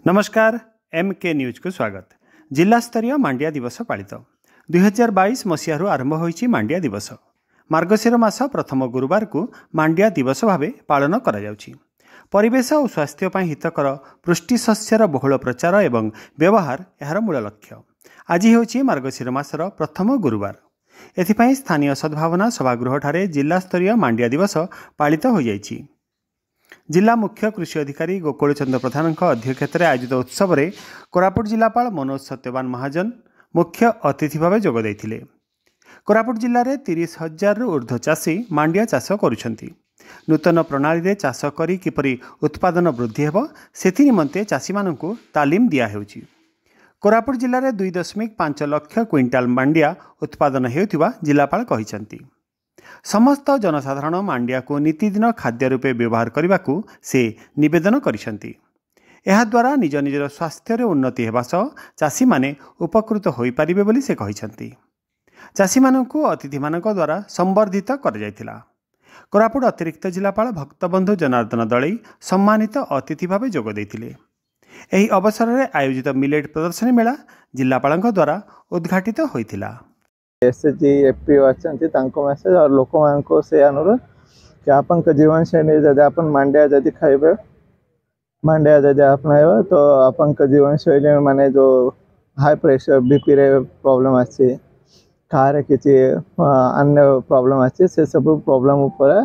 नमस्कार MK news को स्वागत। जिला स्तरीय मांडिया दिवस पालित 2022 मसीह आरंभ होईछि मांडिया दिवस। मार्गशीर मास प्रथम गुरुवार को मांडिया दिवस भाव पालन करा जाउछि। परिवेश और स्वास्थ्य पर हितकर पुष्टि शस्यर बहुल प्रचार एवं व्यवहार यार मूल लक्ष्य। आज होछि मार्गशीर मासर प्रथम गुरुवार। एथिपाई स्थानीय सद्भावना सभागृह ठारे जिला स्तरीय मांडिया दिवस पालित हो जाइछि। जिला मुख्य कृषि अधिकारी गोकुल चंद्र प्रधान अध्यक्षतार आयोजित उत्सव में कोरापुट जिलापाल मनोज सत्यवान महाजन मुख्य अतिथि भाव जोग देइथिले। कोरापुट जिले में 30,000 रु ऊर्ध्व चाषी मांडिया चाष करुछंती। नूतन प्रणाली रे चाष करी किपरि उत्पादन वृद्धि हेबो सेथि निमंते चाषी मानकु तालीम दिया हेउछि। कोरापुट जिले में 2.5 लाख क्विंटाल मांडिया उत्पादन हेउथिबा जिलापाल कहिसंती। समस्त जनसाधारण मांडिया को नीतिदिन खाद्य रूपे व्यवहार करने को से निवेदन करिसंती। एहा द्वारा निज निजर स्वास्थ्य रे उन्नति हेबा सह चाषी माने उपकृत होई परिबे बोली से कहिसंती। चाषी मानकु अतिथि मानक द्वारा संबर्धित कर जायतिला। कोरापुट अतिरिक्त जिलापाल भक्तबंधु जनार्दन दलई सम्मानित अतिथि भाव जोग देइथिले। एही अवसर में आयोजित मिलेट प्रदर्शनी मेला जिलापालଙ୍କ द्वारा उद्घाटित होइथिला। एसएचजी एफपीओ मैसेज और लोक मान से अनुरोध कि आपन जीवन शैली जब अपन मांडिया जदि खाइबे मांडिया जदि अपनाइबा तो आपन जीवन शैली माने जो हाई प्रेशर बीपी रे प्रॉब्लम अच्छी कार किसी अन्य प्रॉब्लम अच्छी से सब प्रॉब्लम ऊपर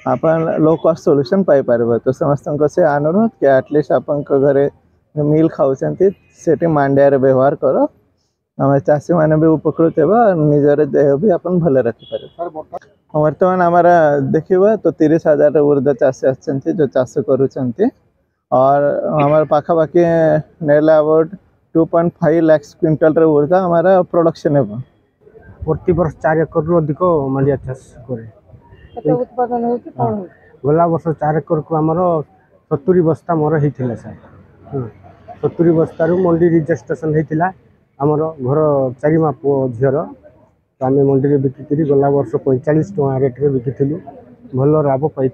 अपन लो कॉस्ट सॉल्यूशन पाई पारबे। तो समस्त से अनुरोध कि एटलिस्ट अपन घरे मील खाऊचंती सेठी मांडिया रे व्यवहार करो। आम चाषी मैंने भी उपकृत होगा निजर देह भी अपन भले रखिपारे। वर्तमान आमर देखा तो 30,000 ऊर्ध्व चाषी आछंती जो चाष करुछंती और हमारे पाखापाखि नेला अबाउट 2.5 लाख क्विंटल ऊर्ध्व हमारा प्रोडक्शन है। प्रति वर्ष 4 एकड़ रु अधिक मांडिया चाष करे। उत्पादन होती कोन गला वर्ष 4 एकड़ को हमर 70 बस्ता मोर हेतिला सर। 70 बस्ता रु मंडी रजिस्ट्रेशन हेतिला आमर घर 4 माँ पु झीर तो आम मंडी में बिक्री गला वर्ष 45 टका रेट रे बिकिलु भल लाभ पाई।